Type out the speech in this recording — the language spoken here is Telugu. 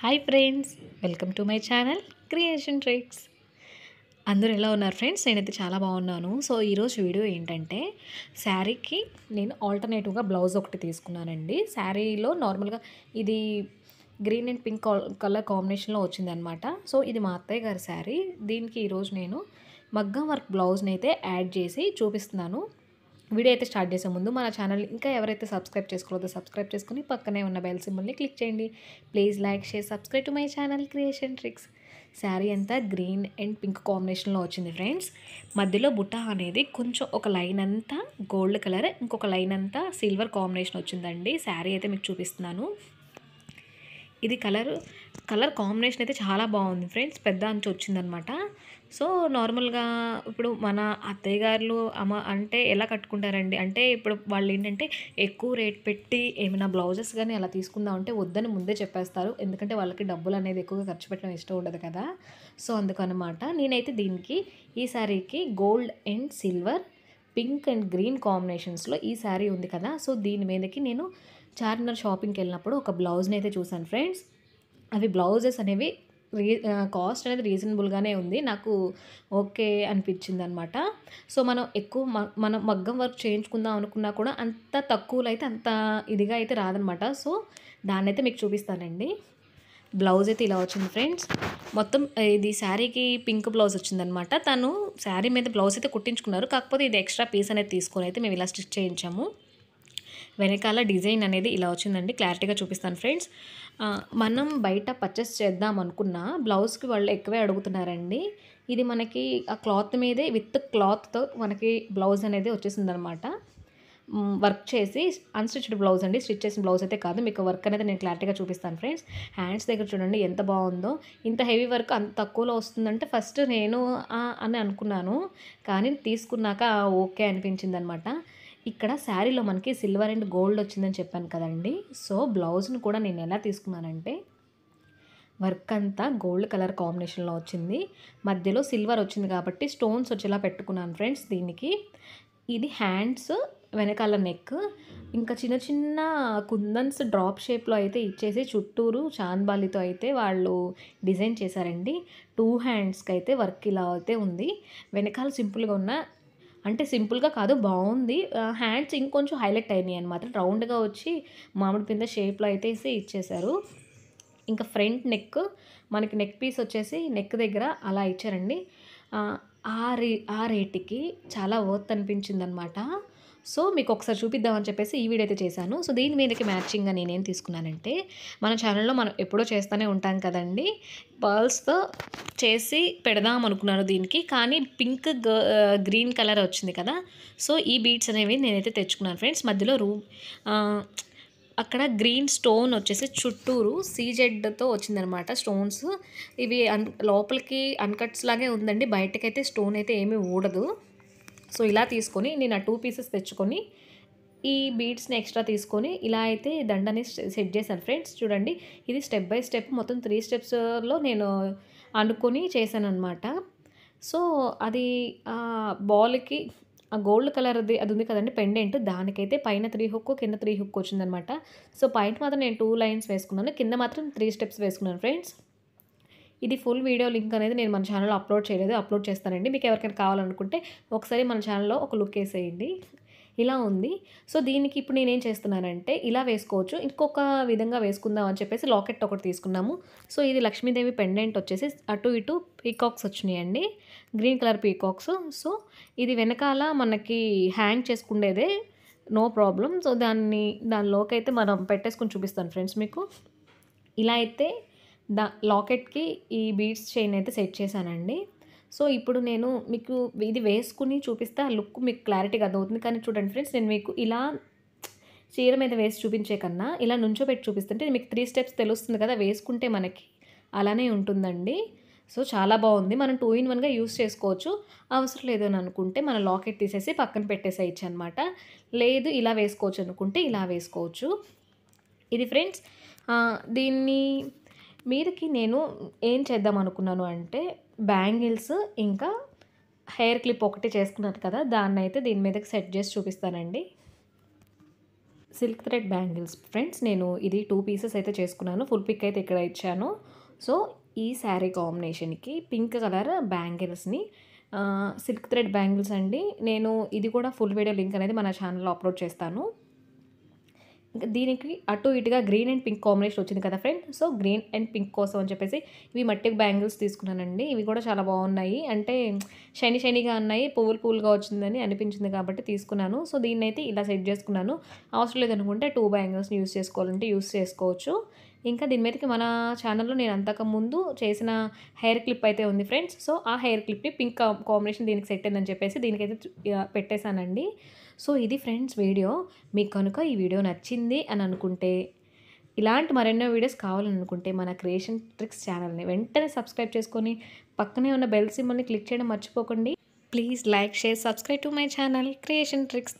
Hi friends, welcome to my channel creation tricks. అందరూ ఎలా ఉన్నారు ఫ్రెండ్స్? నేనైతే చాలా బాగున్నాను. సో ఈరోజు వీడియో ఏంటంటే, శారీకి నేను ఆల్టర్నేటివ్గా బ్లౌజ్ ఒకటి తీసుకున్నానండి. శారీలో నార్మల్గా ఇది గ్రీన్ అండ్ పింక్ కలర్ కాంబినేషన్లో వచ్చిందనమాట. సో ఇది మా అత్తయ్య గారి శారీ. దీనికి ఈరోజు నేను మగ్గం వర్క్ బ్లౌజ్ని అయితే యాడ్ చేసి చూపిస్తున్నాను. వీడియో అయితే స్టార్ట్ చేసే ముందు మన ఛానల్ ఇంకా ఎవరైతే సబ్స్క్రైబ్ చేసుకోలేదో సబ్స్క్రైబ్ చేసుకుని పక్కనే ఉన్న బెల్ సింబల్ని క్లిక్ చేయండి. Please like, share, subscribe to my channel creation tricks. Sari అంతా గ్రీన్ అండ్ పింక్ కాంబినేషన్లో వచ్చింది ఫ్రెండ్స్. మధ్యలో బుట్ట అనేది కొంచెం ఒక లైన్ అంతా గోల్డ్ కలర్, ఇంకొక లైన్ అంతా సిల్వర్ కాంబినేషన్ వచ్చిందండి. శారీ అయితే మీకు చూపిస్తున్నాను. ఇది కలర్ కాంబినేషన్ అయితే చాలా బాగుంది ఫ్రెండ్స్. పెద్ద అంచు వచ్చిందనమాట. సో నార్మల్గా ఇప్పుడు మన అత్తయ్య గారు అమ్మ అంటే ఎలా కట్టుకుంటారండి అంటే, ఇప్పుడు వాళ్ళు ఏంటంటే ఎక్కువ రేట్ పెట్టి ఏమైనా బ్లౌజెస్ కానీ అలా తీసుకుందాం అంటే వద్దని ముందే చెప్పేస్తారు. ఎందుకంటే వాళ్ళకి డబ్బులు అనేది ఎక్కువగా ఖర్చు పెట్టడం ఇష్టం ఉండదు కదా. సో అందుకనమాట నేనైతే దీనికి ఈ శారీకి gold and silver, pink and green కాంబినేషన్స్లో ఈ శారీ ఉంది కదా. సో దీని మీదకి నేను చార్మినార్ షాపింగ్కి వెళ్ళినప్పుడు ఒక బ్లౌజ్ని అయితే చూసాను ఫ్రెండ్స్. అవి బ్లౌజెస్ అనేవి కాస్ట్ అనేది రీజనబుల్గానే ఉంది. నాకు ఓకే అనిపించింది అనమాట. సో మనం ఎక్కువ మనం మగ్గం వర్క్ చేయించుకుందాం అనుకున్నా కూడా అంత తక్కువలో అయితే అంత ఇదిగా అయితే రాదనమాట. సో దాన్ని అయితే మీకు చూపిస్తానండి. బ్లౌజ్ అయితే ఇలా వచ్చింది ఫ్రెండ్స్. మొత్తం ఇది శారీకి పింక్ బ్లౌజ్ వచ్చిందనమాట. తను శారీ మీద బ్లౌజ్ అయితే కుట్టించుకున్నారు. కాకపోతే ఇది ఎక్స్ట్రా పీస్ అనేది తీసుకొని అయితే మేము ఇలా స్టిచ్ చేయించాము. వెనకాల డిజైన్ అనేది ఇలా వచ్చిందండి. క్లారిటీగా చూపిస్తాను ఫ్రెండ్స్. మనం బయట పర్చేస్ చేద్దాం అనుకున్న బ్లౌజ్కి వాళ్ళు ఎక్కువే అడుగుతున్నారండి. ఇది మనకి ఆ క్లాత్ మీదే విత్ క్లాత్తో మనకి బ్లౌజ్ అనేది వచ్చేసిందనమాట. వర్క్ చేసి అన్స్టిచ్డ్ బ్లౌజ్ అండి. స్టిచ్ చేసిన బ్లౌజ్ అయితే కాదు. మీకు వర్క్ అనేది నేను క్లారిటీగా చూపిస్తాను ఫ్రెండ్స్. హ్యాండ్స్ దగ్గర చూడండి ఎంత బాగుందో. ఇంత హెవీ వర్క్ అంత తక్కువలో వస్తుందంటే ఫస్ట్ నేను అని అనుకున్నాను. కానీ తీసుకున్నాక ఓకే అనిపించింది అనమాట. ఇక్కడ శారీలో మనకి సిల్వర్ అండ్ గోల్డ్ వచ్చిందని చెప్పాను కదండి. సో బ్లౌజ్ను కూడా నేను ఎలా తీసుకున్నానంటే, వర్క్ అంతా గోల్డ్ కలర్ కాంబినేషన్లో వచ్చింది. మధ్యలో సిల్వర్ వచ్చింది కాబట్టి స్టోన్స్ వచ్చేలా పెట్టుకున్నాను ఫ్రెండ్స్. దీనికి ఇది హ్యాండ్స్, వెనకాల నెక్, ఇంకా చిన్న చిన్న కుందన్స్ డ్రాప్ షేప్లో అయితే ఇచ్చేసి చుట్టూరు చాన్బాలితో అయితే వాళ్ళు డిజైన్ చేశారండి. 2 హ్యాండ్స్కి అయితే వర్క్ ఇలా అయితే ఉంది. వెనకాల సింపుల్గా ఉన్న అంటే సింపుల్గా కాదు బాగుంది. హ్యాండ్స్ ఇంకొంచెం హైలైట్ అయినాయి అనమాట. రౌండ్గా వచ్చి మామిడి పిందె షేప్లో అయితే ఇచ్చేశారు. ఇంకా ఫ్రంట్ నెక్ మనకి నెక్ పీస్ వచ్చేసి నెక్ దగ్గర అలా ఇచ్చారండి. ఆ రేటుకి చాలా వర్త్ అనిపించింది అనమాట. సో మీకు ఒకసారి చూపిద్దామని చెప్పేసి ఈ వీడియో అయితే చేశాను. సో దీని మీదకి మ్యాచింగ్గా నేనేం తీసుకున్నానంటే, మన ఛానల్లో మనం ఎప్పుడో చేస్తూనే ఉంటాం కదండి, పర్ల్స్తో చేసి పెడదాం అనుకున్నాను దీనికి. కానీ పింక్ గ్రీన్ కలర్ వచ్చింది కదా. సో ఈ బీడ్స్ అనేవి నేనైతే తెచ్చుకున్నాను ఫ్రెండ్స్. మధ్యలో అక్కడ గ్రీన్ స్టోన్ వచ్చేసి చుట్టూరు సీజెడ్తో వచ్చిందనమాట స్టోన్స్. ఇవి లోపలికి అన్కట్స్ లాగే ఉందండి. బయటకైతే స్టోన్ అయితే ఏమీ ఊడదు. సో ఇలా తీసుకొని నేను ఆ 2 పీసెస్ తెచ్చుకొని ఈ బీడ్స్ని ఎక్స్ట్రా తీసుకొని ఇలా అయితే దండని సెట్ చేశాను ఫ్రెండ్స్. చూడండి, ఇది స్టెప్ బై స్టెప్ మొత్తం 3 స్టెప్స్లో నేను అనుకొని చేశాను అనమాట. సో అది బాల్కి ఆ గోల్డ్ కలర్ది అది ఉంది కదండి పెండెంట్, దానికైతే పైన 3 హుక్ కింద 3 హుక్ వచ్చిందనమాట. సో పైన మాత్రం నేను 2 లైన్స్ వేసుకున్నాను, కింద మాత్రం 3 స్టెప్స్ వేసుకున్నాను ఫ్రెండ్స్. ఇది ఫుల్ వీడియో లింక్ అనేది నేను మన ఛానల్లో అప్లోడ్ చేయలేదు, అప్లోడ్ చేస్తానండి. మీకు ఎవరికైనా కావాలనుకుంటే ఒకసారి మన ఛానల్లో ఒక లుక్ వేసేయండి. ఇలా ఉంది. సో దీనికి ఇప్పుడు నేనేం చేస్తున్నానంటే, ఇలా వేసుకోవచ్చు, ఇంకొక విధంగా వేసుకుందాం అని చెప్పేసి లాకెట్ ఒకటి తీసుకున్నాము. సో ఇది లక్ష్మీదేవి పెండెంట్ వచ్చేసి అటు ఇటు పీకాక్స్ వచ్చినాయండి, గ్రీన్ కలర్ పీకాక్స్. సో ఇది వెనకాల మనకి హ్యాంగ్ చేసుకునేదే, నో ప్రాబ్లం. సో దానిలోకి అయితే మనం పెట్టేసుకుని చూపిస్తాను ఫ్రెండ్స్ మీకు. ఇలా అయితే లాకెట్కి ఈ బీడ్స్ చైన్ అయితే సెట్ చేశానండి. సో ఇప్పుడు నేను మీకు ఇది వేసుకుని చూపిస్తే ఆ లుక్ మీకు క్లారిటీగా అర్థమవుతుంది. కానీ చూడండి ఫ్రెండ్స్, నేను మీకు ఇలా చీర మీద వేసి చూపించే కన్నా ఇలా నుంచోబెట్టి చూపిస్తుంటే మీకు 3 స్టెప్స్ తెలుస్తుంది కదా, వేసుకుంటే మనకి అలానే ఉంటుందండి. సో చాలా బాగుంది. మనం 2 in 1గా యూస్ చేసుకోవచ్చు. అవసరం లేదు అని అనుకుంటే మన లాకెట్ తీసేసి పక్కన పెట్టేసేయచ్చు అనమాట. లేదు ఇలా వేసుకోవచ్చు అనుకుంటే ఇలా వేసుకోవచ్చు. ఇది ఫ్రెండ్స్. దీన్ని మీదకి నేను ఏం చేద్దాం అనుకున్నాను అంటే, బ్యాంగిల్స్ ఇంకా హెయిర్ క్లిప్ ఒకటి చేసుకున్నాను కదా, దాన్ని అయితే దీని మీదకి సెట్ చేసి చూపిస్తానండి. Silk thread bangles friends. నేను ఇది 2 పీసెస్ అయితే చేసుకున్నాను. ఫుల్ పిక్ అయితే ఇక్కడ ఇచ్చాను. సో, ఈ శారీ కాంబినేషన్‌కి పింక్ కలర్ బ్యాంగిల్స్‌ని సిల్క్ థ్రెడ్ బ్యాంగిల్స్ అండి. నేను ఇది కూడా ఫుల్ వీడియో లింక్ అనేది మన ఛానల్‌లో అప్‌లోడ్ చేస్తాను. ఇంక దీనికి అటు ఇటుగా గ్రీన్ అండ్ పింక్ కాంబినేషన్ వచ్చింది కదా friend. So, green and pink కోసం అని చెప్పేసి ఇవి మట్టి బ్యాంగిల్స్ తీసుకున్నానండి. ఇవి కూడా చాలా బాగున్నాయి. అంటే షైనీగా ఉన్నాయి. పువ్వులు పువ్వులుగా వచ్చిందని అనిపించింది కాబట్టి తీసుకున్నాను. సో, దీన్నైతే ఇలా సెట్ చేసుకున్నాను. అవసరం లేదనుకుంటే 2 బ్యాంగిల్స్‌ని యూజ్ చేసుకోవాలంటే యూజ్ చేసుకోవచ్చు. ఇంకా దీని మీదకి మన ఛానల్‌లో నేను అంతకుముందు చేసిన హెయిర్ క్లిప్ అయితే ఉంది ఫ్రెండ్స్. సో, ఆ హెయిర్ క్లిప్‌ని పింక్ కాంబినేషన్ దీనికి సెట్ అయిందని చెప్పేసి దీనికైతే పెట్టేశానండి. సో, ఇది ఫ్రెండ్స్ వీడియో. మీకు కనుక ఈ వీడియో నచ్చింది అని అనుకుంటే, ఇలాంటి మరెన్నో వీడియోస్ కావాలనుకుంటే మన క్రియేషన్ ట్రిక్స్ ఛానల్‌ని వెంటనే సబ్స్క్రైబ్ చేసుకొని, పక్కనే ఉన్న బెల్ సింబల్‌ని క్లిక్ చేయడం మర్చిపోకండి. Please like, share, subscribe to my channel creation tricks.